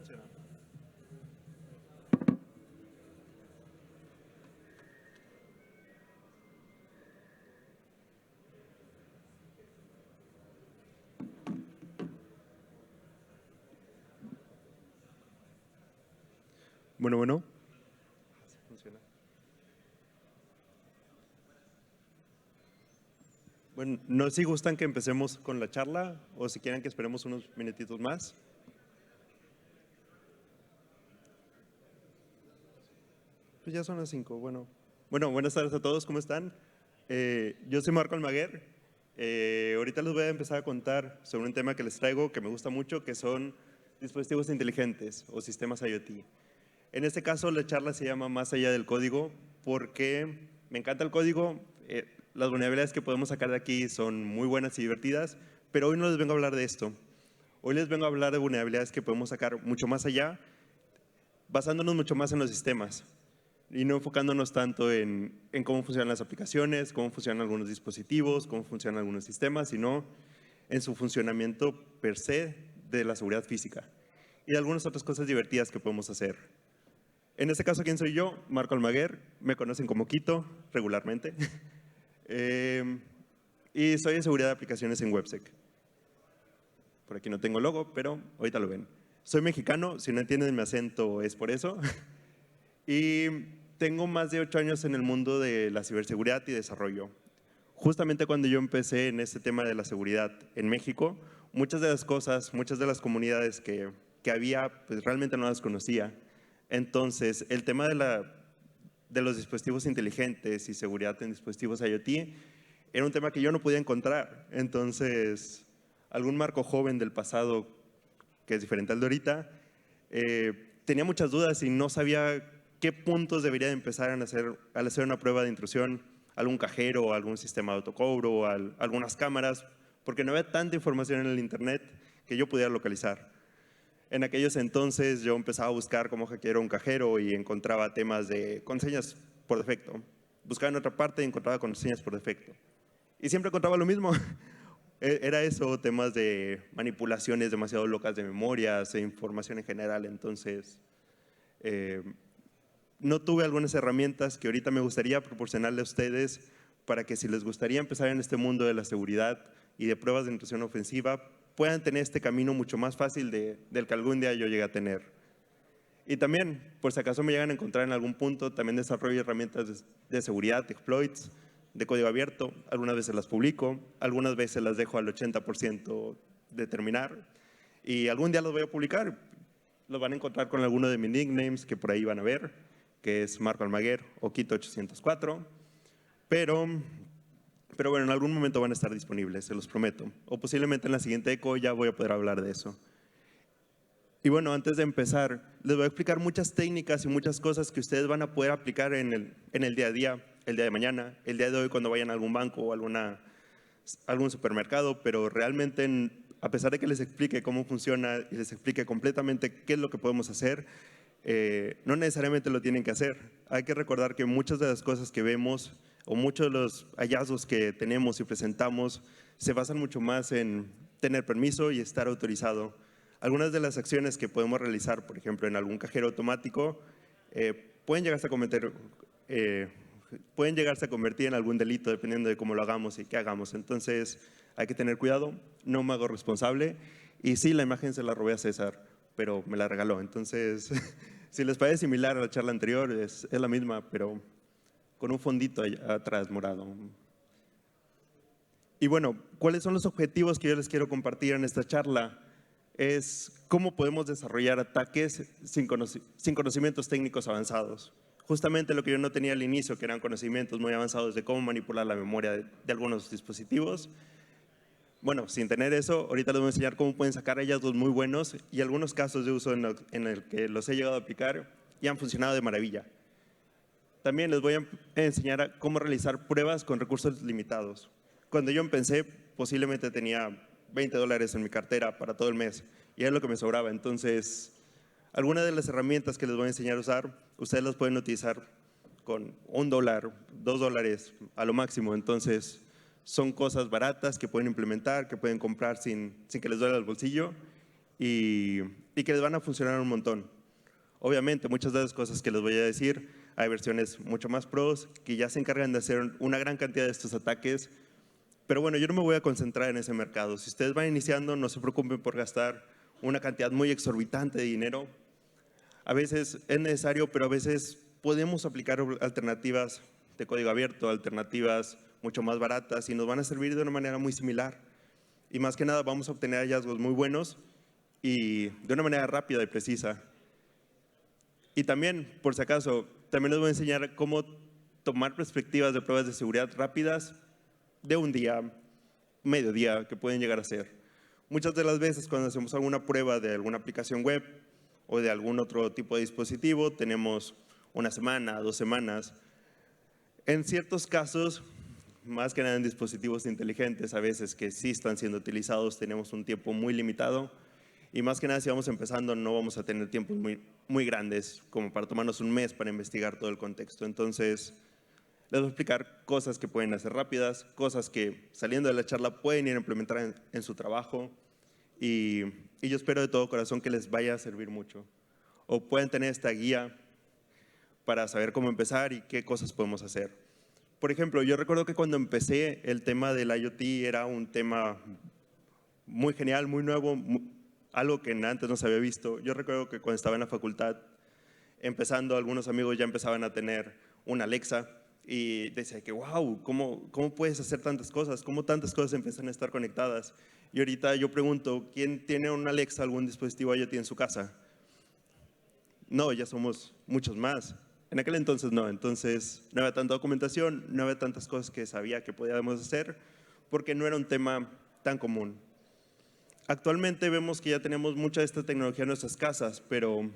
Bueno. Bueno, no sé si gustan que empecemos con la charla o si quieren que esperemos unos minutitos más. Pues ya son las 5. Bueno, buenas tardes a todos, ¿cómo están? Yo soy Marco Almaguer. Ahorita les voy a empezar a contar sobre un tema que les traigo que me gusta mucho, que son dispositivos inteligentes o sistemas IoT. En este caso, la charla se llama Más allá del código porque me encanta el código. Las vulnerabilidades que podemos sacar de aquí son muy buenas y divertidas, pero hoy no les vengo a hablar de esto. Hoy les vengo a hablar de vulnerabilidades que podemos sacar mucho más allá, basándonos mucho más en los sistemas y no enfocándonos tanto en cómo funcionan las aplicaciones, cómo funcionan algunos dispositivos, cómo funcionan algunos sistemas, sino en su funcionamiento per se de la seguridad física y de algunas otras cosas divertidas que podemos hacer. En este caso, ¿quién soy yo? Marco Almaguer, me conocen como Quito regularmente. Y soy de seguridad de aplicaciones en WebSec. Por aquí no tengo logo, pero ahorita lo ven. Soy mexicano, si no entienden mi acento es por eso. Y tengo más de 8 años en el mundo de la ciberseguridad y desarrollo. Justamente cuando yo empecé en este tema de la seguridad en México, muchas de las cosas, muchas de las comunidades que había, pues realmente no las conocía. Entonces, el tema de los dispositivos inteligentes y seguridad en dispositivos IoT era un tema que yo no podía encontrar. Entonces, algún Marco joven del pasado, que es diferente al de ahorita, tenía muchas dudas y no sabía qué puntos debería de empezar al hacer una prueba de intrusión, algún cajero, algún sistema de autocobro, algunas cámaras, porque no había tanta información en el internet que yo pudiera localizar. En aquellos entonces yo empezaba a buscar cómo hackear un cajero y encontraba temas de contraseñas por defecto. Buscaba en otra parte y encontraba contraseñas por defecto. Y siempre encontraba lo mismo. Era eso, temas de manipulaciones demasiado locas de memorias e información en general. Entonces, no tuve algunas herramientas que ahorita me gustaría proporcionarle a ustedes para que si les gustaría empezar en este mundo de la seguridad y de pruebas de intrusión ofensiva, puedan tener este camino mucho más fácil del que algún día yo llegue a tener. Y también, por si acaso me llegan a encontrar en algún punto, también desarrollo herramientas de seguridad, exploits, de código abierto. Algunas veces las publico, algunas veces las dejo al 80% de terminar. Y algún día los voy a publicar. Los van a encontrar con alguno de mis nicknames que por ahí van a ver, que es Marco Almaguer o Quito804. Pero bueno, en algún momento van a estar disponibles, se los prometo. O posiblemente en la siguiente eco ya voy a poder hablar de eso. Y bueno, antes de empezar, les voy a explicar muchas técnicas y muchas cosas que ustedes van a poder aplicar en el día a día, el día de mañana, el día de hoy cuando vayan a algún banco o algún supermercado, pero realmente, a pesar de que les explique cómo funciona y les explique completamente qué es lo que podemos hacer, no necesariamente lo tienen que hacer. Hay que recordar que muchas de las cosas que vemos o muchos de los hallazgos que tenemos y presentamos se basan mucho más en tener permiso y estar autorizado. Algunas de las acciones que podemos realizar, por ejemplo, en algún cajero automático, pueden llegarse a convertir en algún delito dependiendo de cómo lo hagamos y qué hagamos. Entonces, hay que tener cuidado, no me hago responsable. Y sí, la imagen se la robé a César, pero me la regaló. Entonces, si les parece similar a la charla anterior, es la misma, pero con un fondito atrás morado. Y bueno, ¿cuáles son los objetivos que yo les quiero compartir en esta charla? Es cómo podemos desarrollar ataques sin conocimientos técnicos avanzados. Justamente lo que yo no tenía al inicio, que eran conocimientos muy avanzados de cómo manipular la memoria de algunos dispositivos. Bueno, sin tener eso, ahorita les voy a enseñar cómo pueden sacar hallazgos muy buenos y algunos casos de uso en el que los he llegado a aplicar y han funcionado de maravilla. También les voy a enseñar cómo realizar pruebas con recursos limitados. Cuando yo empecé, posiblemente tenía $20 en mi cartera para todo el mes y era lo que me sobraba. Entonces, algunas de las herramientas que les voy a enseñar a usar, ustedes las pueden utilizar con $1, $2 a lo máximo. Entonces, son cosas baratas que pueden implementar, que pueden comprar sin que les duela el bolsillo y que les van a funcionar un montón. Obviamente, muchas de las cosas que les voy a decir, hay versiones mucho más pros que ya se encargan de hacer una gran cantidad de estos ataques. Pero bueno, yo no me voy a concentrar en ese mercado. Si ustedes van iniciando, no se preocupen por gastar una cantidad muy exorbitante de dinero. A veces es necesario, pero a veces podemos aplicar alternativas de código abierto, alternativas mucho más baratas y nos van a servir de una manera muy similar. Y más que nada vamos a obtener hallazgos muy buenos y de una manera rápida y precisa. Y también, por si acaso, también les voy a enseñar cómo tomar perspectivas de pruebas de seguridad rápidas de un día, medio día, que pueden llegar a ser. Muchas de las veces cuando hacemos alguna prueba de alguna aplicación web o de algún otro tipo de dispositivo, tenemos una semana, 2 semanas. En ciertos casos, más que nada en dispositivos inteligentes, a veces que sí están siendo utilizados, tenemos un tiempo muy limitado. Y más que nada, si vamos empezando, no vamos a tener tiempos muy grandes como para tomarnos un mes para investigar todo el contexto. Entonces, les voy a explicar cosas que pueden hacer rápidas, cosas que saliendo de la charla pueden ir a implementar en su trabajo. Y yo espero de todo corazón que les vaya a servir mucho. O pueden tener esta guía para saber cómo empezar y qué cosas podemos hacer. Por ejemplo, yo recuerdo que cuando empecé, el tema del IoT era un tema muy genial, muy nuevo, algo que antes no se había visto. Yo recuerdo que cuando estaba en la facultad, empezando, algunos amigos ya empezaban a tener una Alexa y decía que, wow, ¿cómo puedes hacer tantas cosas? ¿Cómo tantas cosas empiezan a estar conectadas? Y ahorita yo pregunto, ¿quién tiene una Alexa, algún dispositivo IoT en su casa? No, ya somos muchos más. En aquel entonces no, entonces no había tanta documentación, no había tantas cosas que sabía que podíamos hacer, porque no era un tema tan común. Actualmente vemos que ya tenemos mucha de esta tecnología en nuestras casas, pero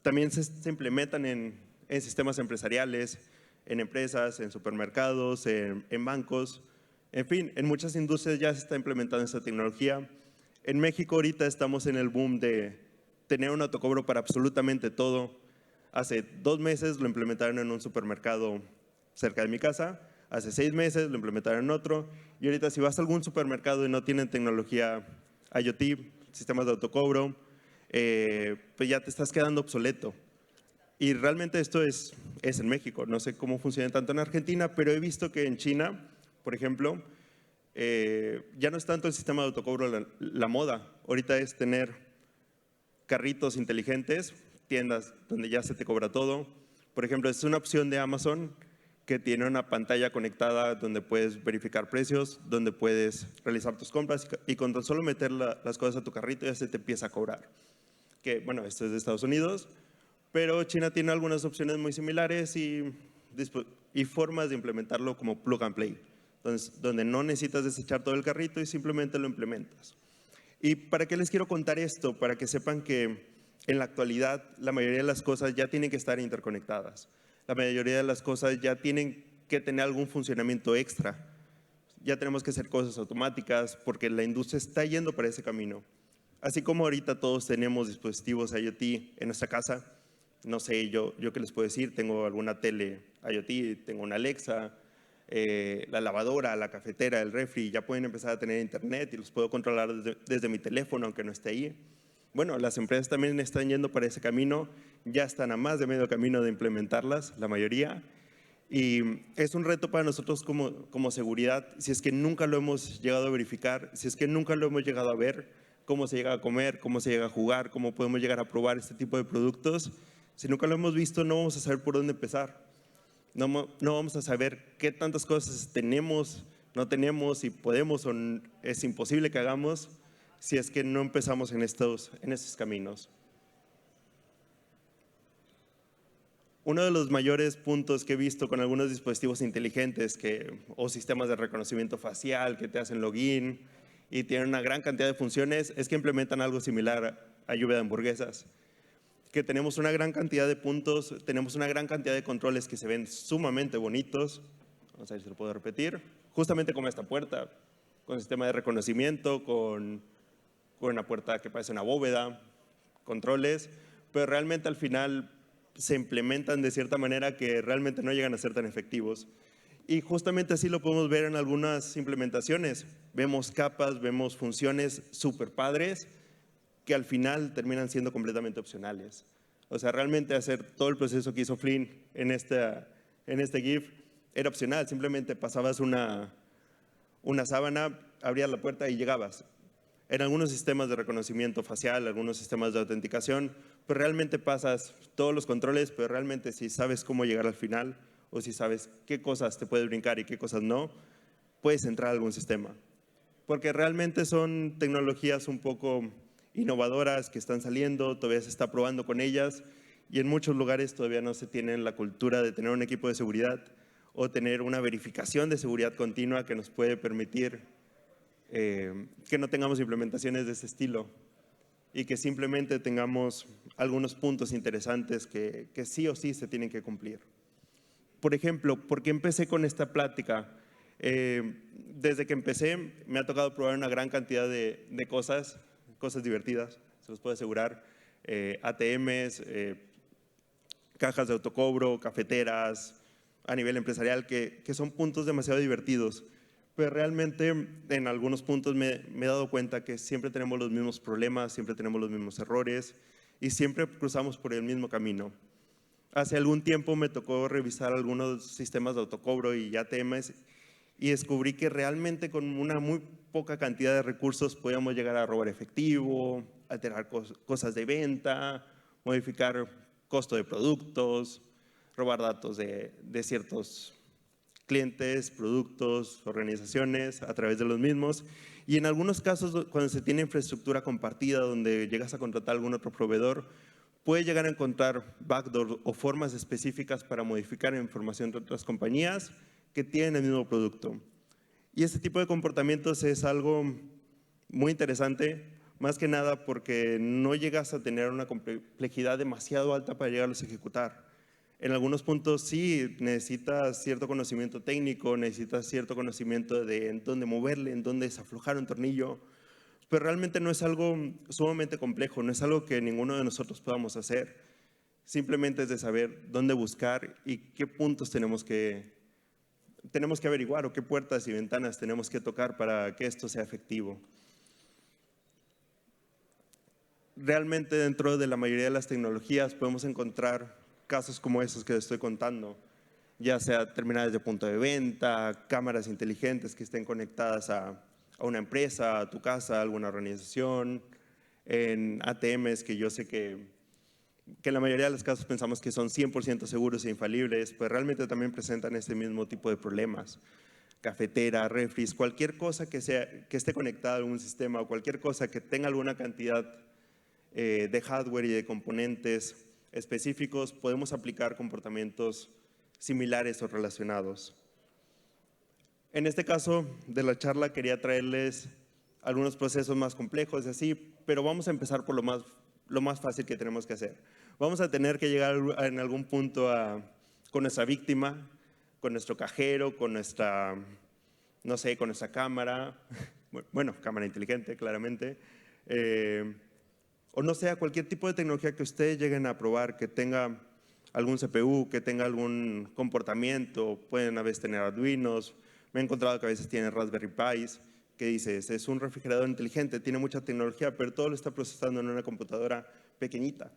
también se implementan en sistemas empresariales, en empresas, en supermercados, en bancos. En fin, en muchas industrias ya se está implementando esta tecnología. En México ahorita estamos en el boom de tener un autocobro para absolutamente todo. Hace 2 meses lo implementaron en un supermercado cerca de mi casa. Hace 6 meses lo implementaron en otro. Y ahorita si vas a algún supermercado y no tienen tecnología IoT, sistemas de autocobro, pues ya te estás quedando obsoleto. Y realmente esto es en México. No sé cómo funciona tanto en Argentina, pero he visto que en China, por ejemplo, ya no es tanto el sistema de autocobro la moda. Ahorita es tener carritos inteligentes, tiendas donde ya se te cobra todo. Por ejemplo, es una opción de Amazon que tiene una pantalla conectada donde puedes verificar precios, donde puedes realizar tus compras y con tan solo meter las cosas a tu carrito ya se te empieza a cobrar. Que bueno, esto es de Estados Unidos, pero China tiene algunas opciones muy similares y formas de implementarlo como plug and play, donde no necesitas desechar todo el carrito y simplemente lo implementas. ¿Y para qué les quiero contar esto? Para que sepan que en la actualidad la mayoría de las cosas ya tienen que estar interconectadas. La mayoría de las cosas ya tienen que tener algún funcionamiento extra. Ya tenemos que hacer cosas automáticas porque la industria está yendo para ese camino. Así como ahorita todos tenemos dispositivos IoT en nuestra casa, no sé, yo qué les puedo decir, tengo alguna tele IoT, tengo una Alexa, la lavadora, la cafetera, el refri, ya pueden empezar a tener internet y los puedo controlar desde mi teléfono aunque no esté ahí. Bueno, las empresas también están yendo para ese camino, ya están a más de medio camino de implementarlas, la mayoría. Y es un reto para nosotros como seguridad, si es que nunca lo hemos llegado a verificar, si es que nunca lo hemos llegado a ver, cómo se llega a comer, cómo se llega a jugar, cómo podemos llegar a probar este tipo de productos. Si nunca lo hemos visto, no vamos a saber por dónde empezar. No vamos a saber qué tantas cosas tenemos, no tenemos, si podemos o es imposible que hagamos, si es que no empezamos en estos caminos. Uno de los mayores puntos que he visto con algunos dispositivos inteligentes o sistemas de reconocimiento facial que te hacen login y tienen una gran cantidad de funciones es que implementan algo similar a lluvia de hamburguesas. Que tenemos una gran cantidad de puntos, tenemos una gran cantidad de controles que se ven sumamente bonitos. Vamos a ver si lo puedo repetir. Justamente como esta puerta, con sistema de reconocimiento, con una puerta que parece una bóveda, controles, pero realmente al final se implementan de cierta manera que realmente no llegan a ser tan efectivos. Y justamente así lo podemos ver en algunas implementaciones. Vemos capas, vemos funciones súper padres, que al final terminan siendo completamente opcionales. O sea, realmente hacer todo el proceso que hizo Flynn en este GIF era opcional, simplemente pasabas una sábana, abrías la puerta y llegabas. En algunos sistemas de reconocimiento facial, algunos sistemas de autenticación, pues realmente pasas todos los controles, pero realmente si sabes cómo llegar al final o si sabes qué cosas te puedes brincar y qué cosas no, puedes entrar a algún sistema. Porque realmente son tecnologías un poco innovadoras que están saliendo, todavía se está probando con ellas y en muchos lugares todavía no se tiene la cultura de tener un equipo de seguridad o tener una verificación de seguridad continua que nos puede permitir que no tengamos implementaciones de ese estilo y que simplemente tengamos algunos puntos interesantes que sí o sí se tienen que cumplir. Por ejemplo, ¿por qué empecé con esta plática? Desde que empecé me ha tocado probar una gran cantidad de cosas divertidas, se los puedo asegurar, ATMs, cajas de autocobro, cafeteras, a nivel empresarial, que son puntos demasiado divertidos. Pero realmente en algunos puntos me he dado cuenta que siempre tenemos los mismos problemas, siempre tenemos los mismos errores y siempre cruzamos por el mismo camino. Hace algún tiempo me tocó revisar algunos sistemas de autocobro y ATMs y descubrí que realmente con una muy poca cantidad de recursos podíamos llegar a robar efectivo, alterar cosas de venta, modificar costo de productos, robar datos de ciertos clientes, productos, organizaciones a través de los mismos. Y en algunos casos, cuando se tiene infraestructura compartida, donde llegas a contratar a algún otro proveedor, puede llegar a encontrar backdoors o formas específicas para modificar información de otras compañías que tienen el mismo producto. Y este tipo de comportamientos es algo muy interesante, más que nada porque no llegas a tener una complejidad demasiado alta para llegarlos a ejecutar. En algunos puntos sí necesitas cierto conocimiento técnico, necesitas cierto conocimiento de en dónde moverle, en dónde desaflojar un tornillo, pero realmente no es algo sumamente complejo, no es algo que ninguno de nosotros podamos hacer. Simplemente es de saber dónde buscar y qué puntos tenemos que averiguar o qué puertas y ventanas tenemos que tocar para que esto sea efectivo. Realmente dentro de la mayoría de las tecnologías podemos encontrar casos como esos que les estoy contando, ya sea terminales de punto de venta, cámaras inteligentes que estén conectadas a una empresa, a tu casa, a alguna organización, en ATMs que yo sé que en la mayoría de los casos pensamos que son 100% seguros e infalibles, pues realmente también presentan este mismo tipo de problemas. Cafetera, refris, cualquier cosa que esté conectada a algún sistema o cualquier cosa que tenga alguna cantidad de hardware y de componentes específicos, podemos aplicar comportamientos similares o relacionados. En este caso de la charla quería traerles algunos procesos más complejos y así, pero vamos a empezar por lo más fácil que tenemos que hacer. Vamos a tener que llegar en algún punto con nuestra víctima, con nuestro cajero, con nuestra, no sé, con nuestra cámara, bueno, cámara inteligente, claramente, o no sea cualquier tipo de tecnología que ustedes lleguen a probar, que tenga algún CPU, que tenga algún comportamiento, pueden a veces tener Arduinos, me he encontrado que a veces tienen Raspberry Pis, que dices, es un refrigerador inteligente, tiene mucha tecnología, pero todo lo está procesando en una computadora pequeñita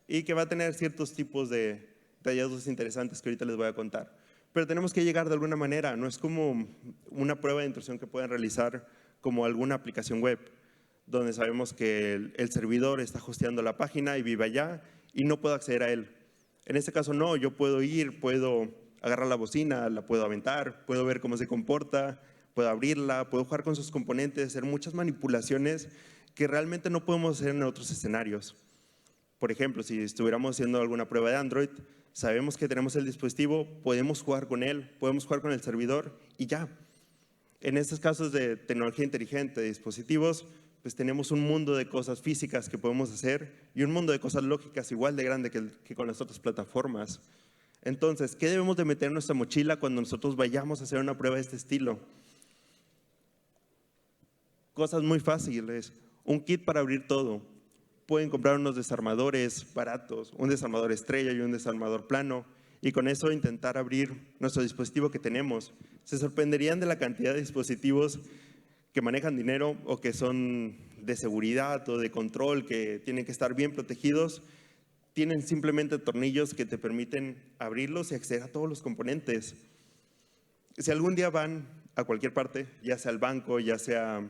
y que va a tener ciertos tipos de hallazgos interesantes que ahorita les voy a contar. Pero tenemos que llegar de alguna manera, no es como una prueba de intrusión que pueden realizar como alguna aplicación web, donde sabemos que el servidor está hosteando la página y vive allá y no puedo acceder a él. En este caso no, yo puedo ir, puedo agarrar la bocina, la puedo aventar, puedo ver cómo se comporta, puedo abrirla, puedo jugar con sus componentes, hacer muchas manipulaciones que realmente no podemos hacer en otros escenarios. Por ejemplo, si estuviéramos haciendo alguna prueba de Android, sabemos que tenemos el dispositivo, podemos jugar con él, podemos jugar con el servidor y ya. En estos casos de tecnología inteligente, de dispositivos, pues tenemos un mundo de cosas físicas que podemos hacer y un mundo de cosas lógicas igual de grande que con las otras plataformas. Entonces, ¿qué debemos de meter en nuestra mochila cuando nosotros vayamos a hacer una prueba de este estilo? Cosas muy fáciles. Un kit para abrir todo. Pueden comprar unos desarmadores baratos, un desarmador estrella y un desarmador plano, y con eso intentar abrir nuestro dispositivo que tenemos. Se sorprenderían de la cantidad de dispositivos que manejan dinero o que son de seguridad o de control que tienen que estar bien protegidos, tienen simplemente tornillos que te permiten abrirlos y acceder a todos los componentes. Si algún día van a cualquier parte, ya sea al banco, ya sea,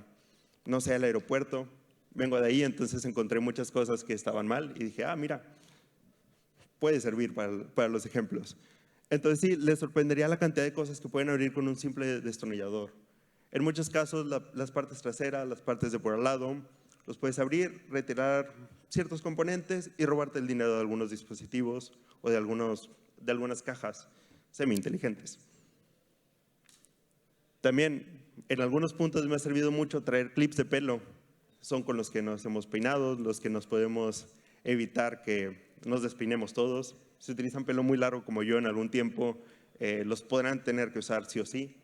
no sé, al aeropuerto, vengo de ahí, entonces encontré muchas cosas que estaban mal y dije, mira, puede servir para los ejemplos. Entonces sí, les sorprendería la cantidad de cosas que pueden abrir con un simple destornillador. En muchos casos, las partes traseras, las partes de por al lado, los puedes abrir, retirar ciertos componentes y robarte el dinero de algunos dispositivos o de algunas cajas semi-inteligentes. También, en algunos puntos me ha servido mucho traer clips de pelo. Son con los que nos hemos peinado, los que nos podemos evitar que nos despeinemos todos. Si utilizan pelo muy largo como yo en algún tiempo, los podrán tener que usar sí o sí.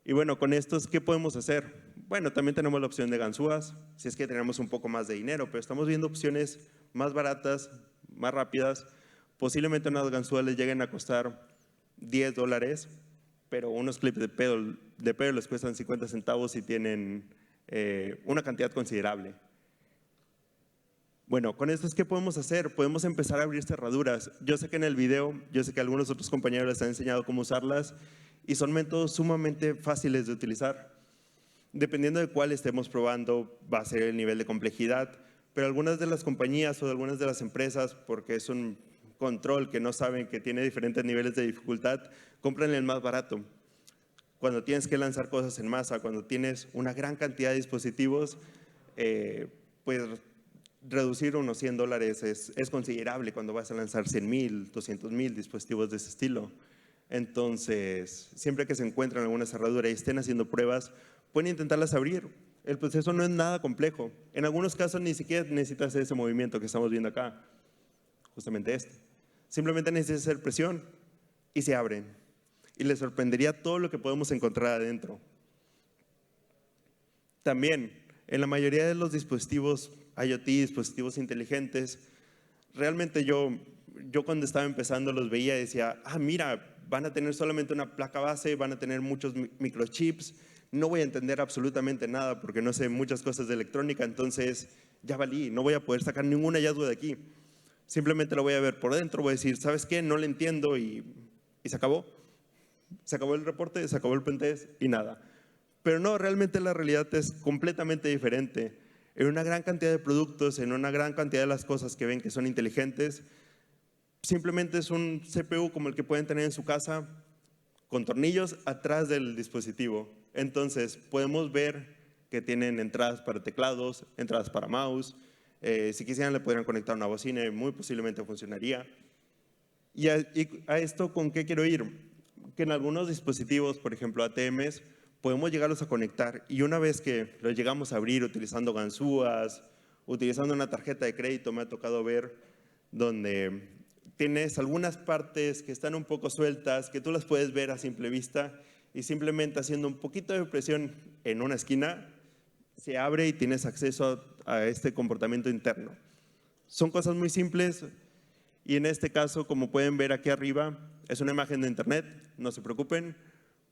Y bueno, con estos, ¿qué podemos hacer? Bueno, también tenemos la opción de ganzúas, si es que tenemos un poco más de dinero, pero estamos viendo opciones más baratas, más rápidas. Posiblemente unas ganzúas les lleguen a costar $10, pero unos clips de pelo les cuestan 50 centavos y tienen una cantidad considerable. Bueno, con estos, ¿qué podemos hacer? Podemos empezar a abrir cerraduras. Yo sé que en el video, yo sé que algunos otros compañeros les han enseñado cómo usarlas y son métodos sumamente fáciles de utilizar. Dependiendo de cuál estemos probando, va a ser el nivel de complejidad, pero algunas de las compañías o algunas de las empresas, porque es un control que no saben que tiene diferentes niveles de dificultad, compran el más barato. Cuando tienes que lanzar cosas en masa, cuando tienes una gran cantidad de dispositivos, pues reducir unos $100 es considerable cuando vas a lanzar 100,000, 200,000 dispositivos de ese estilo. Entonces, siempre que se encuentran alguna cerradura y estén haciendo pruebas, pueden intentarlas abrir. El proceso no es nada complejo. En algunos casos ni siquiera necesitas hacer ese movimiento que estamos viendo acá, justamente este. Simplemente necesitas hacer presión y se abren. Y les sorprendería todo lo que podemos encontrar adentro. También, en la mayoría de los dispositivos IoT, dispositivos inteligentes, realmente yo cuando estaba empezando los veía y decía, mira, van a tener solamente una placa base, van a tener muchos microchips, no voy a entender absolutamente nada porque no sé muchas cosas de electrónica, entonces ya valí, no voy a poder sacar ningún hallazgo de aquí. Simplemente lo voy a ver por dentro, voy a decir, ¿sabes qué? No lo entiendo y se acabó. Se acabó el reporte, se acabó el pentest y nada. Pero no, realmente la realidad es completamente diferente. En una gran cantidad de productos, en una gran cantidad de las cosas que ven que son inteligentes, simplemente es un CPU como el que pueden tener en su casa, con tornillos atrás del dispositivo. Entonces, podemos ver que tienen entradas para teclados, entradas para mouse. Si quisieran, le podrían conectar una bocina y muy posiblemente funcionaría. Y a esto, ¿con qué quiero ir? Que en algunos dispositivos, por ejemplo ATMs, podemos llegarlos a conectar y una vez que los llegamos a abrir utilizando ganzúas, utilizando una tarjeta de crédito, me ha tocado ver donde tienes algunas partes que están un poco sueltas, que tú las puedes ver a simple vista y simplemente haciendo un poquito de presión en una esquina, se abre y tienes acceso a este comportamiento interno. Son cosas muy simples y en este caso, como pueden ver aquí arriba, es una imagen de internet, no se preocupen,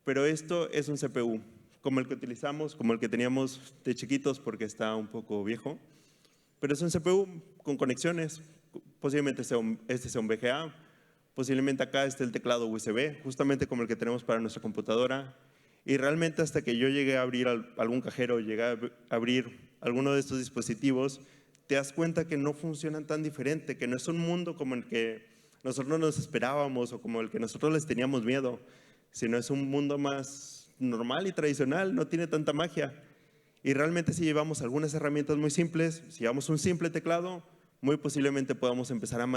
pero esto es un CPU, como el que utilizamos, como el que teníamos de chiquitos porque está un poco viejo, pero es un CPU con conexiones, posiblemente este sea un VGA, posiblemente acá esté el teclado USB, justamente como el que tenemos para nuestra computadora, y realmente hasta que yo llegué a abrir algún cajero, llegué a abrir alguno de estos dispositivos, te das cuenta que no funcionan tan diferente, que no es un mundo como el que nosotros nos esperábamos o como el que nosotros les teníamos miedo, sino es un mundo más normal y tradicional, no tiene tanta magia. Y realmente si llevamos algunas herramientas muy simples, si llevamos un simple teclado, muy posiblemente podamos empezar a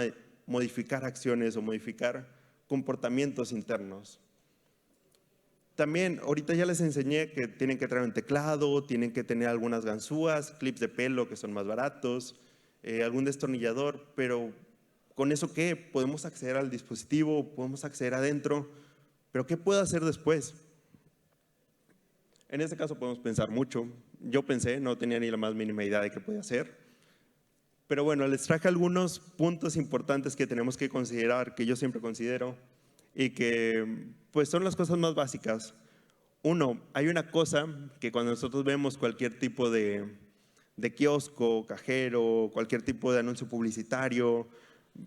modificar acciones o modificar comportamientos internos. También, ahorita ya les enseñé que tienen que traer un teclado, tienen que tener algunas ganzúas, clips de pelo que son más baratos, algún destornillador, pero ¿con eso qué? Podemos acceder al dispositivo, podemos acceder adentro, pero ¿qué puedo hacer después? En este caso podemos pensar mucho. Yo pensé, no tenía ni la más mínima idea de qué podía hacer. Pero bueno, les traje algunos puntos importantes que tenemos que considerar, que yo siempre considero, y que pues son las cosas más básicas. Uno, hay una cosa que cuando nosotros vemos cualquier tipo de de kiosco, cajero, cualquier tipo de anuncio publicitario,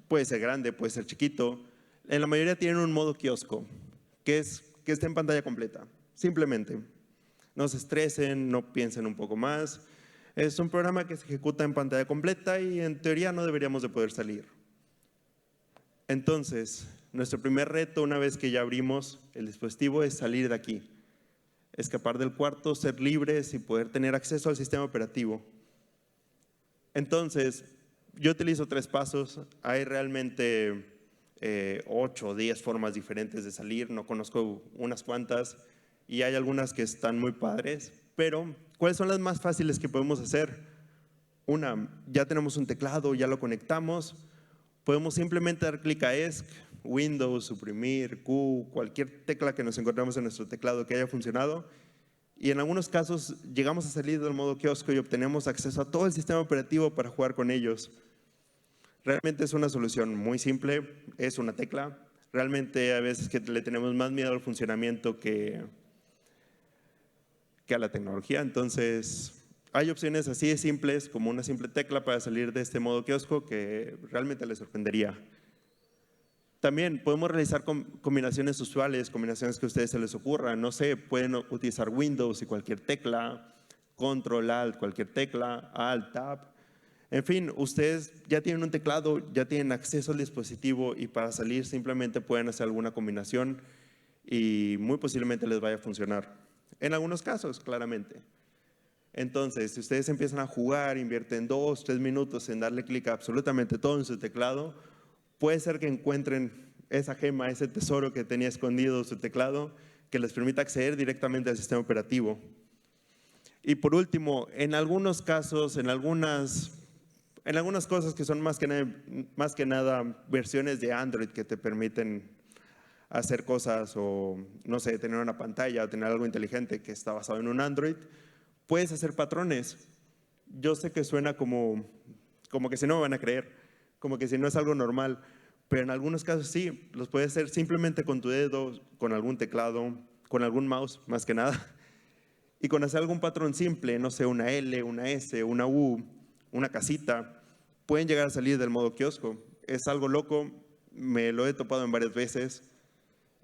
puede ser grande, puede ser chiquito. En la mayoría tienen un modo kiosco, que está en pantalla completa, simplemente. No se estresen, no piensen un poco más. Es un programa que se ejecuta en pantalla completa y en teoría no deberíamos de poder salir. Entonces, nuestro primer reto una vez que ya abrimos el dispositivo es salir de aquí, escapar del cuarto, ser libres y poder tener acceso al sistema operativo. Entonces, yo utilizo 3 pasos. Hay realmente 8 o 10 formas diferentes de salir. No conozco unas cuantas y hay algunas que están muy padres. Pero, ¿cuáles son las más fáciles que podemos hacer? Una, ya tenemos un teclado, ya lo conectamos. Podemos simplemente dar clic a ESC, Windows, suprimir, Q, cualquier tecla que nos encontramos en nuestro teclado que haya funcionado. Y en algunos casos llegamos a salir del modo kiosco y obtenemos acceso a todo el sistema operativo para jugar con ellos. Realmente es una solución muy simple, es una tecla. Realmente a veces que le tenemos más miedo al funcionamiento que a la tecnología. Entonces, hay opciones así de simples como una simple tecla para salir de este modo kiosco que realmente les sorprendería. También podemos realizar combinaciones usuales, combinaciones que a ustedes se les ocurran. No sé, pueden utilizar Windows y cualquier tecla, Control, Alt, cualquier tecla, Alt, Tab. En fin, ustedes ya tienen un teclado, ya tienen acceso al dispositivo y para salir simplemente pueden hacer alguna combinación y muy posiblemente les vaya a funcionar. En algunos casos, claramente. Entonces, si ustedes empiezan a jugar, invierten 2, 3 minutos en darle clic a absolutamente todo en su teclado, puede ser que encuentren esa gema, ese tesoro que tenía escondido su teclado, que les permita acceder directamente al sistema operativo. Y por último, en algunos casos, en algunas cosas que son más que nada versiones de Android que te permiten hacer cosas o, no sé, tener una pantalla o tener algo inteligente que está basado en un Android, puedes hacer patrones. Yo sé que suena como que si no me van a creer, como que si no es algo normal, pero en algunos casos sí, los puedes hacer simplemente con tu dedo, con algún teclado, con algún mouse, más que nada. Y con hacer algún patrón simple, no sé, una L, una S, una U, una casita, pueden llegar a salir del modo kiosco. Es algo loco, me lo he topado en varias veces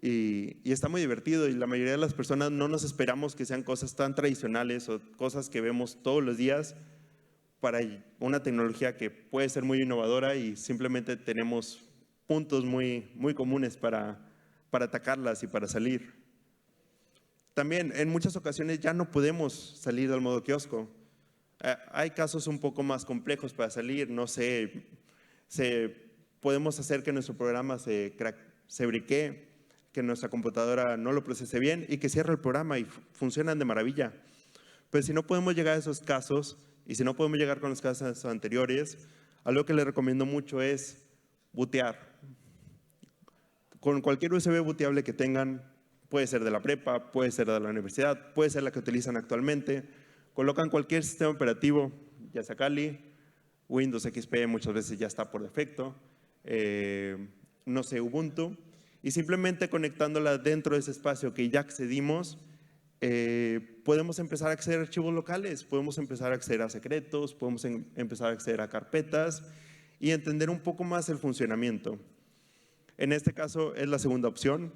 y está muy divertido y la mayoría de las personas no nos esperamos que sean cosas tan tradicionales o cosas que vemos todos los días para una tecnología que puede ser muy innovadora y simplemente tenemos puntos muy, muy comunes para atacarlas y para salir. También en muchas ocasiones ya no podemos salir del modo kiosco. Hay casos un poco más complejos para salir, no sé, podemos hacer que nuestro programa se briquee, que nuestra computadora no lo procese bien y que cierre el programa y funcionan de maravilla. Pero si no podemos llegar a esos casos y si no podemos llegar con los casos anteriores, algo que les recomiendo mucho es bootear. Con cualquier USB booteable que tengan, puede ser de la prepa, puede ser de la universidad, puede ser la que utilizan actualmente, colocan cualquier sistema operativo, ya sea Kali, Windows XP muchas veces ya está por defecto, no sé, Ubuntu, y simplemente conectándola dentro de ese espacio que ya accedimos, podemos empezar a acceder a archivos locales, podemos empezar a acceder a secretos, podemos empezar a acceder a carpetas y entender un poco más el funcionamiento. En este caso es la segunda opción.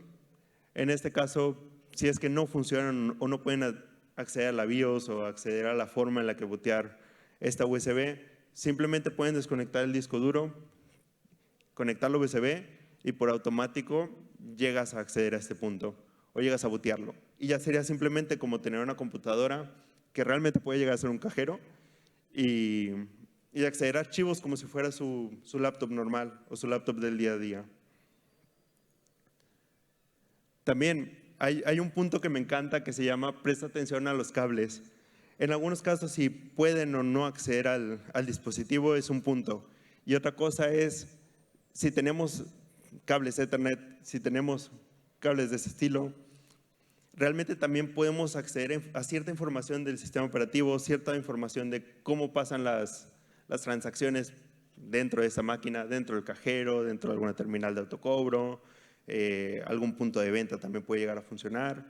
En este caso, si es que no funcionan o no pueden acceder a la BIOS o acceder a la forma en la que bootear esta USB, simplemente pueden desconectar el disco duro, conectarlo a USB y por automático llegas a acceder a este punto o llegas a bootearlo. Y ya sería simplemente como tener una computadora que realmente puede llegar a ser un cajero y acceder a archivos como si fuera su laptop normal o su laptop del día a día. También hay un punto que me encanta que se llama presta atención a los cables. En algunos casos, si pueden o no acceder al dispositivo es un punto. Y otra cosa es, si tenemos cables Ethernet, si tenemos cables de ese estilo, realmente también podemos acceder a cierta información del sistema operativo, cierta información de cómo pasan las transacciones dentro de esa máquina, dentro del cajero, dentro de alguna terminal de autocobro, algún punto de venta también puede llegar a funcionar.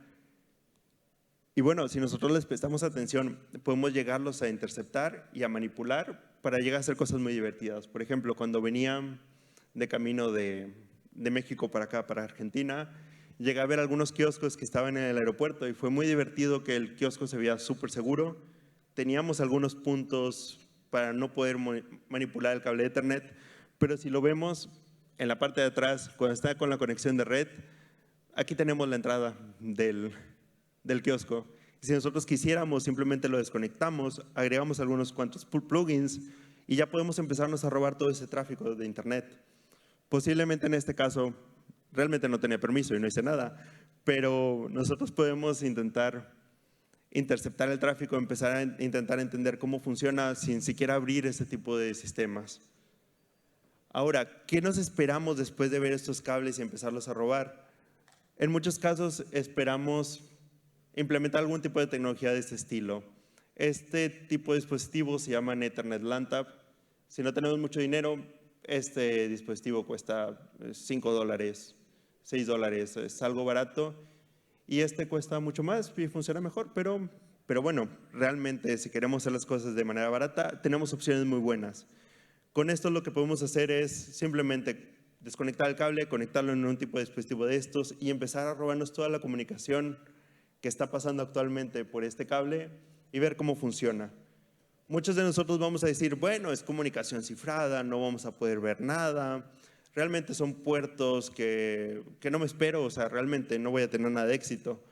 Y bueno, si nosotros les prestamos atención, podemos llegarlos a interceptar y a manipular para llegar a hacer cosas muy divertidas. Por ejemplo, cuando venía de camino de México para acá, para Argentina, llegué a ver algunos kioscos que estaban en el aeropuerto y fue muy divertido que el kiosco se veía súper seguro. Teníamos algunos puntos para no poder manipular el cable de Ethernet, pero si lo vemos en la parte de atrás, cuando está con la conexión de red, aquí tenemos la entrada del kiosco. Si nosotros quisiéramos, simplemente lo desconectamos, agregamos algunos cuantos plugins y ya podemos empezarnos a robar todo ese tráfico de Internet. Posiblemente en este caso, realmente no tenía permiso y no hice nada, pero nosotros podemos intentar interceptar el tráfico, empezar a intentar entender cómo funciona sin siquiera abrir ese tipo de sistemas. Ahora, ¿qué nos esperamos después de ver estos cables y empezarlos a robar? En muchos casos esperamos implementar algún tipo de tecnología de este estilo. Este tipo de dispositivos se llaman Ethernet LAN TAP. Si no tenemos mucho dinero, este dispositivo cuesta $5, $6, es algo barato. Y este cuesta mucho más y funciona mejor, pero bueno, realmente si queremos hacer las cosas de manera barata, tenemos opciones muy buenas. Con esto lo que podemos hacer es simplemente desconectar el cable, conectarlo en un tipo de dispositivo de estos y empezar a robarnos toda la comunicación que está pasando actualmente por este cable y ver cómo funciona. Muchos de nosotros vamos a decir, bueno, es comunicación cifrada, no vamos a poder ver nada. Realmente son puertos que no me espero, o sea, realmente no voy a tener nada de éxito.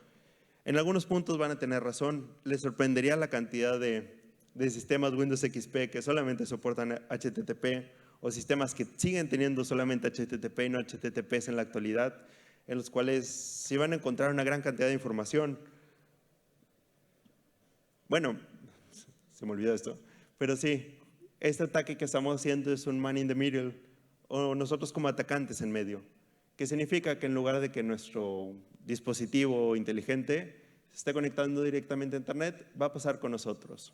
En algunos puntos van a tener razón. Les sorprendería la cantidad de sistemas Windows XP que solamente soportan HTTP o sistemas que siguen teniendo solamente HTTP y no HTTPS en la actualidad, en los cuales sí van a encontrar una gran cantidad de información. Bueno, se me olvidó esto, pero sí, este ataque que estamos haciendo es un man in the middle, o nosotros como atacantes en medio, que significa que en lugar de que nuestro dispositivo inteligente se esté conectando directamente a Internet, va a pasar con nosotros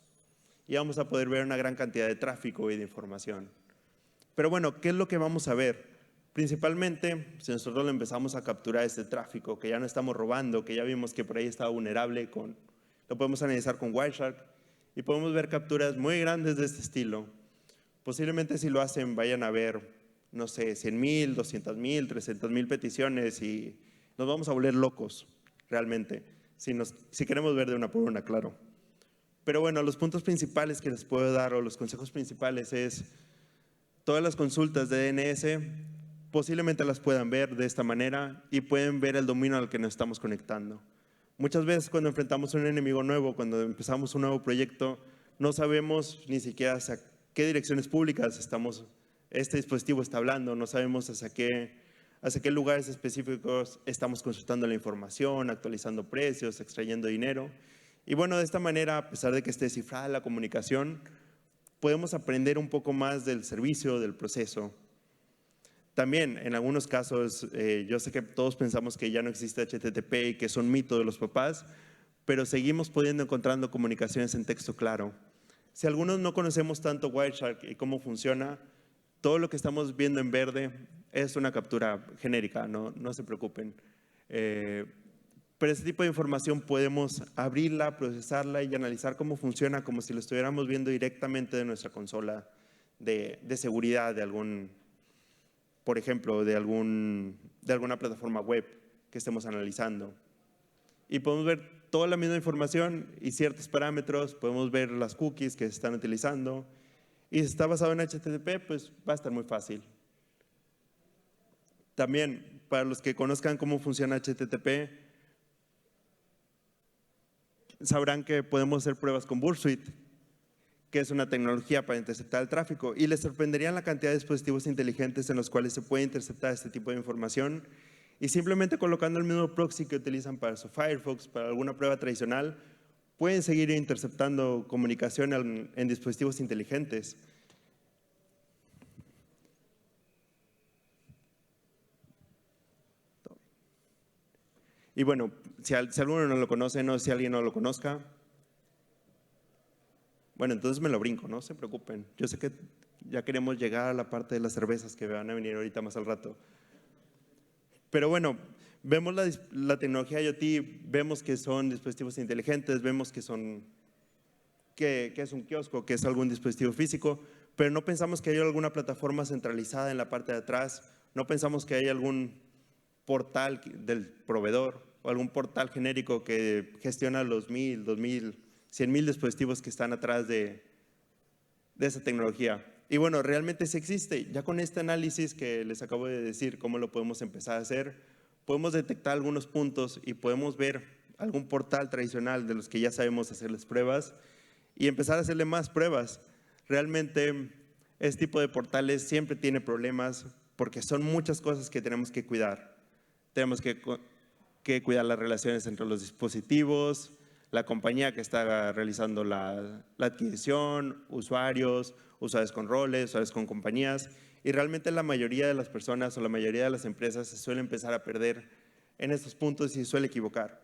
y vamos a poder ver una gran cantidad de tráfico y de información. Pero bueno, ¿qué es lo que vamos a ver? Principalmente, si nosotros lo empezamos a capturar este tráfico, que ya no estamos robando, que ya vimos que por ahí estaba vulnerable, lo podemos analizar con Wireshark y podemos ver capturas muy grandes de este estilo. Posiblemente si lo hacen vayan a ver, no sé, 100,000, 200,000, 300,000 peticiones y nos vamos a volver locos, realmente, si queremos ver de una por una, claro. Pero bueno, los puntos principales que les puedo dar o los consejos principales es todas las consultas de DNS posiblemente las puedan ver de esta manera y pueden ver el dominio al que nos estamos conectando. Muchas veces cuando enfrentamos a un enemigo nuevo, cuando empezamos un nuevo proyecto, no sabemos ni siquiera hacia qué direcciones públicas este dispositivo está hablando, no sabemos hacia qué lugares específicos estamos consultando la información, actualizando precios, extrayendo dinero. Y bueno, de esta manera, a pesar de que esté cifrada la comunicación, podemos aprender un poco más del servicio, del proceso. También, en algunos casos, yo sé que todos pensamos que ya no existe HTTP y que es un mito de los papás, pero seguimos pudiendo encontrando comunicaciones en texto claro. Si algunos no conocemos tanto Wireshark y cómo funciona, todo lo que estamos viendo en verde es una captura genérica, no se preocupen. Pero ese tipo de información podemos abrirla, procesarla y analizar cómo funciona como si lo estuviéramos viendo directamente de nuestra consola de seguridad por ejemplo, de alguna plataforma web que estemos analizando. Y podemos ver toda la misma información y ciertos parámetros, podemos ver las cookies que se están utilizando. Y si está basado en HTTP, pues va a estar muy fácil. También, para los que conozcan cómo funciona HTTP, sabrán que podemos hacer pruebas con Burp Suite, que es una tecnología para interceptar el tráfico, y les sorprenderían la cantidad de dispositivos inteligentes en los cuales se puede interceptar este tipo de información, y simplemente colocando el mismo proxy que utilizan para su Firefox, para alguna prueba tradicional, pueden seguir interceptando comunicación en dispositivos inteligentes. Y bueno, si alguno no lo conoce, no sé si alguien no lo conozca, bueno, entonces me lo brinco, no se preocupen. Yo sé que ya queremos llegar a la parte de las cervezas que van a venir ahorita más al rato. Pero bueno, Vemos la tecnología IoT, vemos que son dispositivos inteligentes, vemos que es un kiosco, que es algún dispositivo físico, pero no pensamos que hay alguna plataforma centralizada en la parte de atrás, no pensamos que hay algún portal del proveedor o algún portal genérico que gestiona los 1,000, 2,000, 100,000 dispositivos que están atrás de esa tecnología. Y bueno, realmente sí existe. Ya con este análisis que les acabo de decir, cómo lo podemos empezar a hacer, podemos detectar algunos puntos y podemos ver algún portal tradicional de los que ya sabemos hacerles pruebas y empezar a hacerle más pruebas. Realmente este tipo de portales siempre tiene problemas porque son muchas cosas que tenemos que cuidar. Tenemos que cuidar las relaciones entre los dispositivos, la compañía que está realizando la adquisición, usuarios con roles, usuarios con compañías, y realmente la mayoría de las personas o la mayoría de las empresas se suele empezar a perder en estos puntos y se suele equivocar.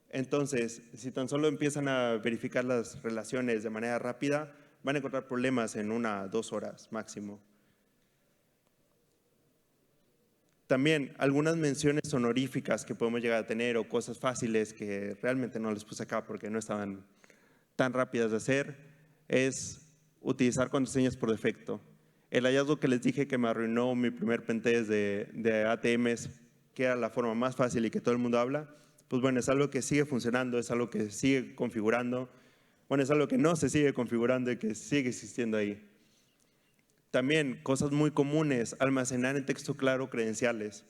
Entonces, si tan solo empiezan a verificar las relaciones de manera rápida, van a encontrar problemas en 1 a 2 horas máximo. También algunas menciones honoríficas que podemos llegar a tener o cosas fáciles que realmente no les puse acá porque no estaban tan rápidas de hacer, es utilizar contraseñas por defecto. El hallazgo que les dije que me arruinó mi primer pentest de ATMs, que era la forma más fácil y que todo el mundo habla, pues bueno, es algo que sigue funcionando, es algo que sigue configurando, bueno, es algo que no se sigue configurando y que sigue existiendo ahí. También cosas muy comunes, almacenar en texto claro credenciales.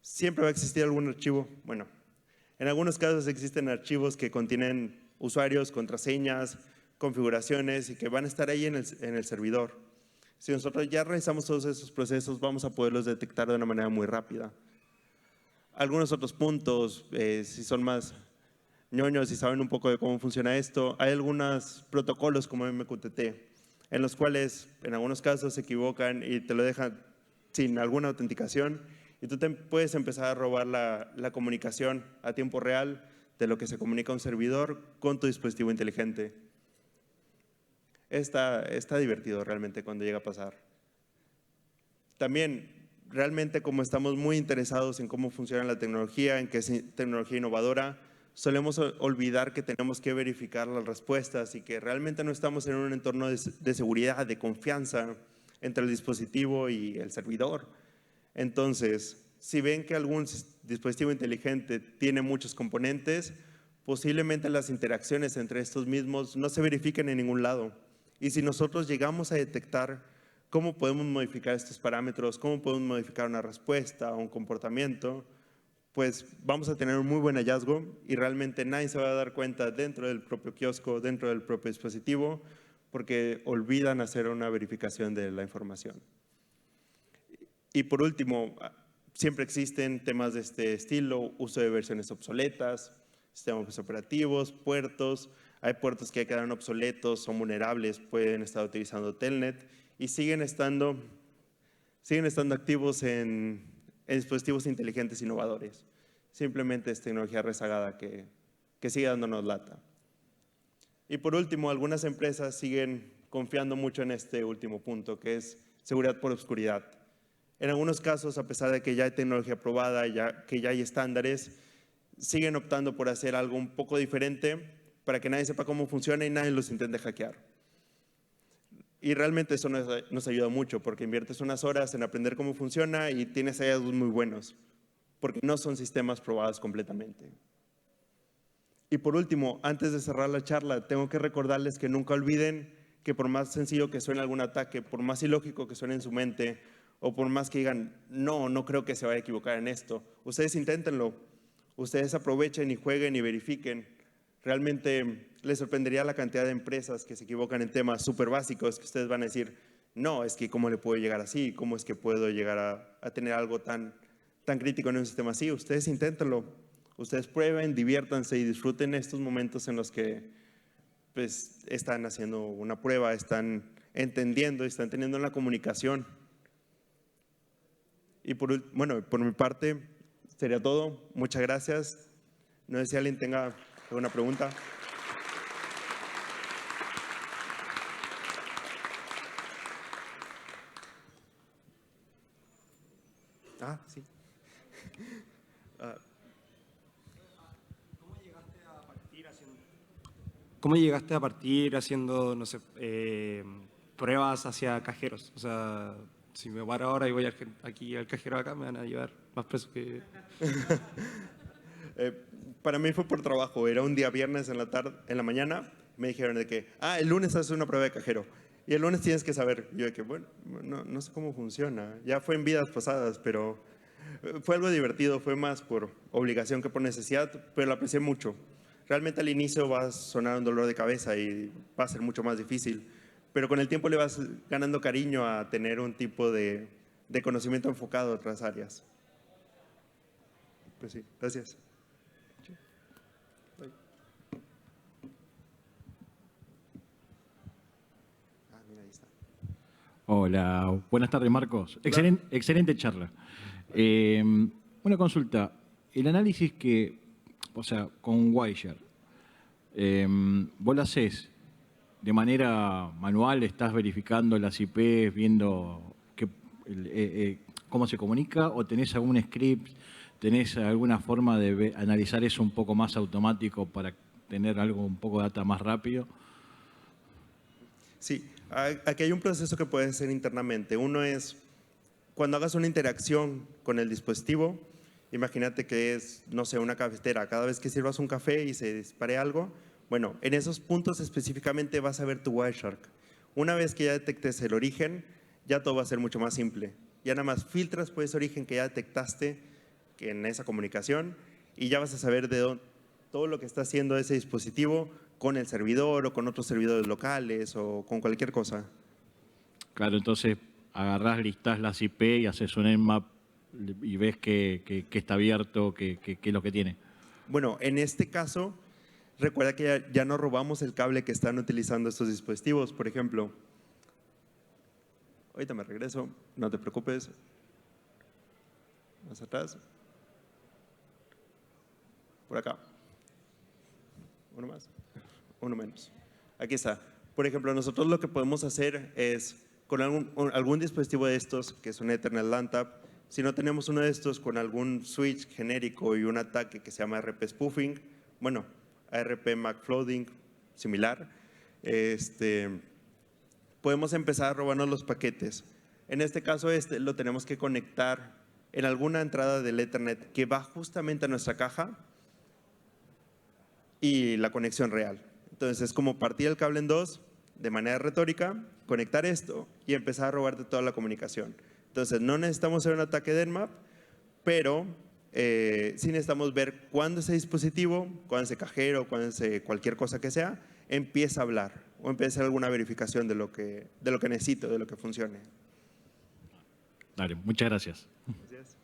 Siempre va a existir algún archivo, bueno, en algunos casos existen archivos que contienen usuarios, contraseñas, configuraciones y que van a estar ahí en el servidor. Si nosotros ya realizamos todos esos procesos, vamos a poderlos detectar de una manera muy rápida. Algunos otros puntos, si son más ñoños y saben un poco de cómo funciona esto, hay algunos protocolos como MQTT, en los cuales en algunos casos se equivocan y te lo dejan sin alguna autenticación y tú te puedes empezar a robar la comunicación a tiempo real de lo que se comunica un servidor con tu dispositivo inteligente. Está divertido realmente cuando llega a pasar. También, realmente como estamos muy interesados en cómo funciona la tecnología, en que es tecnología innovadora, solemos olvidar que tenemos que verificar las respuestas y que realmente no estamos en un entorno de seguridad, de confianza entre el dispositivo y el servidor. Entonces, si ven que algún dispositivo inteligente tiene muchos componentes, posiblemente las interacciones entre estos mismos no se verifiquen en ningún lado. Y si nosotros llegamos a detectar cómo podemos modificar estos parámetros, cómo podemos modificar una respuesta o un comportamiento, pues vamos a tener un muy buen hallazgo y realmente nadie se va a dar cuenta dentro del propio kiosco, dentro del propio dispositivo, porque olvidan hacer una verificación de la información. Y por último, siempre existen temas de este estilo, uso de versiones obsoletas, sistemas operativos, puertos. Hay puertos que quedan obsoletos, son vulnerables, pueden estar utilizando Telnet y siguen estando activos en dispositivos inteligentes innovadores. Simplemente es tecnología rezagada que sigue dándonos lata. Y por último, algunas empresas siguen confiando mucho en este último punto, que es seguridad por obscuridad. En algunos casos, a pesar de que ya hay tecnología probada, que ya hay estándares, siguen optando por hacer algo un poco diferente para que nadie sepa cómo funciona y nadie los intente hackear. Y realmente eso nos ayuda mucho porque inviertes unas horas en aprender cómo funciona y tienes hallazgos muy buenos, porque no son sistemas probados completamente. Y por último, antes de cerrar la charla, tengo que recordarles que nunca olviden que por más sencillo que suene algún ataque, por más ilógico que suene en su mente, o por más que digan, no creo que se vaya a equivocar en esto, ustedes inténtenlo, ustedes aprovechen y jueguen y verifiquen. Realmente les sorprendería la cantidad de empresas que se equivocan en temas súper básicos que ustedes van a decir, no, es que cómo le puedo llegar así, cómo es que puedo llegar a tener algo tan crítico en un sistema así. Ustedes inténtenlo, ustedes prueben, diviértanse y disfruten estos momentos en los que pues, están haciendo una prueba, están entendiendo, están teniendo la comunicación. Y por mi parte sería todo. Muchas gracias. No sé si alguien tenga alguna pregunta. Sí. ¿cómo llegaste a partir haciendo, no sé, pruebas hacia cajeros? O sea, si me paro ahora y voy aquí al cajero acá, me van a llevar más preso que... Eh, para mí fue por trabajo. Era un día viernes en la tarde, en la mañana. Me dijeron de que, el lunes haces una prueba de cajero. Y el lunes tienes que saber. Yo de que, bueno, no sé cómo funciona. Ya fue en vidas pasadas, pero fue algo divertido. Fue más por obligación que por necesidad, pero lo aprecié mucho. Realmente al inicio va a sonar un dolor de cabeza y va a ser mucho más difícil. Pero con el tiempo le vas ganando cariño a tener un tipo de conocimiento enfocado a otras áreas. Pues sí, gracias. Mira, ahí está. Hola, buenas tardes, Marcos. Excelente charla. Una consulta. El análisis o sea, con Wireshark, vos lo haces de manera manual, estás verificando las IPs, viendo cómo se comunica, o tenés algún script, tenés alguna forma de analizar eso un poco más automático para tener algo un poco de data más rápido. Sí, aquí hay un proceso que puedes hacer internamente. Uno es cuando hagas una interacción con el dispositivo, imagínate que es, no sé, una cafetera. Cada vez que sirvas un café y se dispare algo, bueno, en esos puntos específicamente vas a ver tu Wireshark. Una vez que ya detectes el origen, ya todo va a ser mucho más simple. Ya nada más filtras por ese origen que ya detectaste en esa comunicación y ya vas a saber de dónde, todo lo que está haciendo ese dispositivo con el servidor o con otros servidores locales o con cualquier cosa. Claro, entonces agarrás, listás las IP y haces un Nmap y ves que está abierto, que es lo que tiene. Bueno, en este caso, recuerda que ya no robamos el cable que están utilizando estos dispositivos. Por ejemplo, ahorita me regreso, no te preocupes. Más atrás. Por acá. Uno más. Uno menos. Aquí está. Por ejemplo, nosotros lo que podemos hacer es, con algún dispositivo de estos, que es un Ethernet LAN tap, si no tenemos uno de estos con algún switch genérico y un ataque que se llama ARP spoofing, bueno, ARP McFlooding, similar, podemos empezar a robarnos los paquetes. En este caso, lo tenemos que conectar en alguna entrada del Ethernet que va justamente a nuestra caja y la conexión real. Entonces es como partir el cable en dos de manera retórica, conectar esto y empezar a robarte toda la comunicación. Entonces no necesitamos hacer un ataque de Nmap, pero sí necesitamos ver cuándo ese dispositivo, cuándo ese cajero, cuándo ese cualquier cosa que sea, empieza a hablar o empieza a hacer alguna verificación de lo que necesito, de lo que funcione. Dale, muchas gracias. Gracias.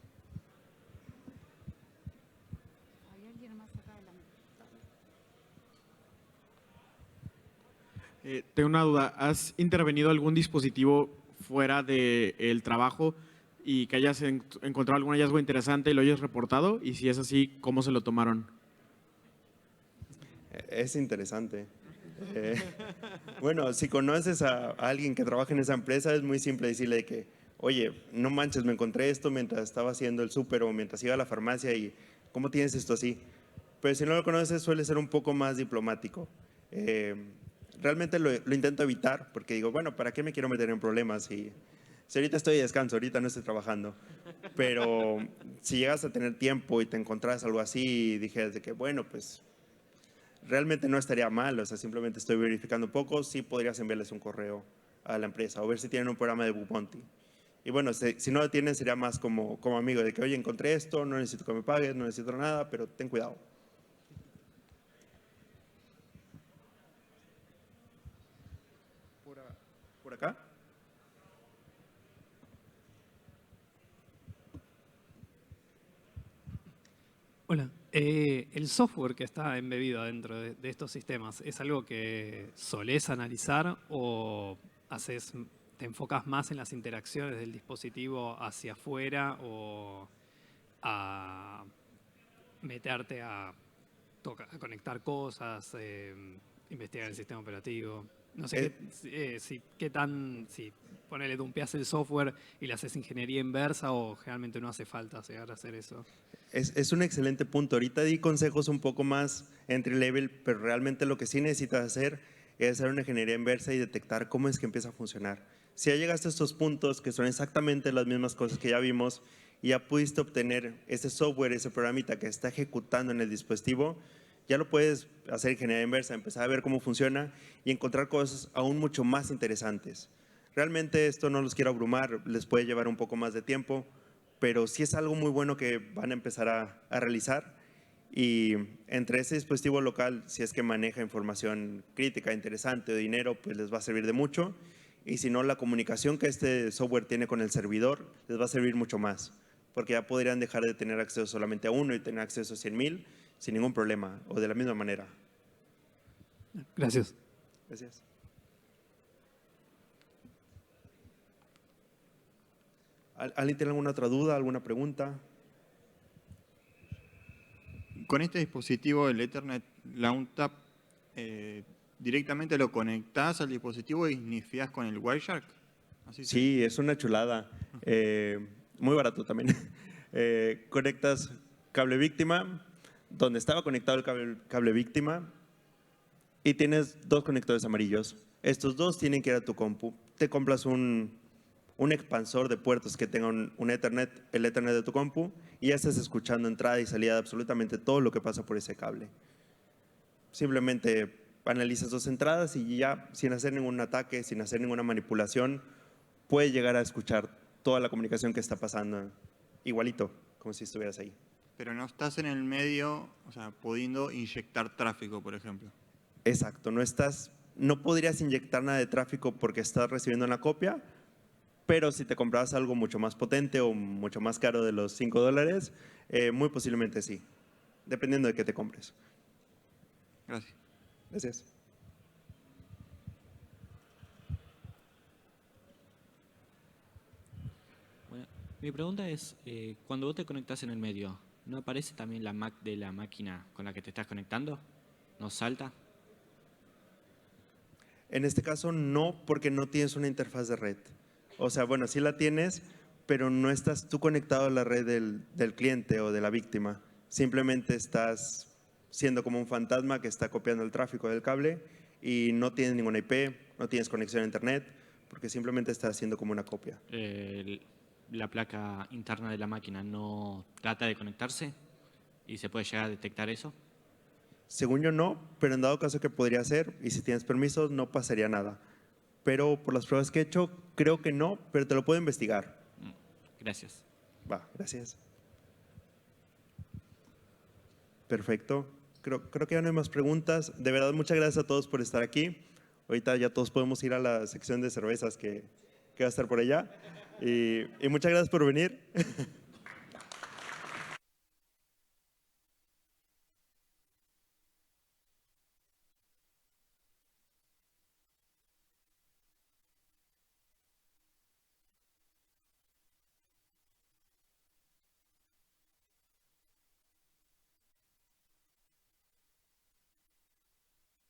Tengo una duda. ¿Has intervenido algún dispositivo fuera del trabajo y que hayas encontrado algún hallazgo interesante y lo hayas reportado? Y si es así, ¿cómo se lo tomaron? Es interesante. Bueno, si conoces a alguien que trabaja en esa empresa, es muy simple decirle que, oye, no manches, me encontré esto mientras estaba haciendo el súper o mientras iba a la farmacia y ¿cómo tienes esto así? Pero si no lo conoces, suele ser un poco más diplomático. Realmente lo intento evitar porque digo, bueno, ¿para qué me quiero meter en problemas? Si ahorita estoy de descanso, ahorita no estoy trabajando. Pero si llegas a tener tiempo y te encontrás algo así y dijeras de que, bueno, pues realmente no estaría mal, o sea, simplemente estoy verificando un poco, sí podrías enviarles un correo a la empresa o ver si tienen un programa de bug bounty. Y bueno, si no lo tienen, sería más como amigo de que, oye, encontré esto, no necesito que me pagues, no necesito nada, pero ten cuidado. ¿Por acá? Hola. El software que está embebido dentro de estos sistemas, ¿es algo que solés analizar o te enfocas más en las interacciones del dispositivo hacia afuera o a meterte a conectar cosas, investigar el sistema operativo? No sé si ponele, dumpeas el software y le haces ingeniería inversa o generalmente no hace falta llegar a hacer eso. Es un excelente punto. Ahorita di consejos un poco más entry level, pero realmente lo que sí necesitas hacer es hacer una ingeniería inversa y detectar cómo es que empieza a funcionar. Si ya llegaste a estos puntos que son exactamente las mismas cosas que ya vimos y ya pudiste obtener ese software, ese programita que está ejecutando en el dispositivo, ya lo puedes hacer ingeniería inversa, empezar a ver cómo funciona y encontrar cosas aún mucho más interesantes. Realmente esto no los quiero abrumar, les puede llevar un poco más de tiempo, pero sí es algo muy bueno que van a empezar a realizar. Y entre ese dispositivo local, si es que maneja información crítica, interesante o dinero, pues les va a servir de mucho. Y si no, la comunicación que este software tiene con el servidor les va a servir mucho más, porque ya podrían dejar de tener acceso solamente a uno y tener acceso a 100,000 sin ningún problema o de la misma manera. Gracias. Gracias. ¿Alguien tiene alguna otra duda, alguna pregunta? Con este dispositivo, el Ethernet LoungeTap, directamente lo conectás al dispositivo y snifeás con el Wireshark. Así Sí, es una chulada. Muy barato también. Conectas cable víctima, donde estaba conectado el cable víctima, y tienes dos conectores amarillos. Estos dos tienen que ir a tu compu. Te compras un expansor de puertos que tenga un Ethernet, el Ethernet de tu compu, y ya estás escuchando entrada y salida de absolutamente todo lo que pasa por ese cable. Simplemente analizas dos entradas y ya, sin hacer ningún ataque, sin hacer ninguna manipulación, puedes llegar a escuchar toda la comunicación que está pasando igualito, como si estuvieras ahí. Pero no estás en el medio, o sea, pudiendo inyectar tráfico, por ejemplo. Exacto, no podrías inyectar nada de tráfico porque estás recibiendo una copia, pero si te comprabas algo mucho más potente o mucho más caro de los $5, muy posiblemente sí, dependiendo de qué te compres. Gracias. Gracias. Bueno, mi pregunta es, cuando vos te conectás en el medio, ¿no aparece también la MAC de la máquina con la que te estás conectando? ¿No salta? En este caso no, porque no tienes una interfaz de red. O sea, bueno, sí la tienes, pero no estás tú conectado a la red del cliente o de la víctima. Simplemente estás siendo como un fantasma que está copiando el tráfico del cable y no tienes ninguna IP, no tienes conexión a internet, porque simplemente estás haciendo como una copia. ¿La placa interna de la máquina no trata de conectarse? ¿Y se puede llegar a detectar eso? Según yo no, pero en dado caso que podría ser, y si tienes permiso, no pasaría nada. Pero por las pruebas que he hecho, creo que no, pero te lo puedo investigar. Gracias. Va, gracias. Perfecto. Creo que ya no hay más preguntas. De verdad, muchas gracias a todos por estar aquí. Ahorita ya todos podemos ir a la sección de cervezas que va a estar por allá. Y muchas gracias por venir.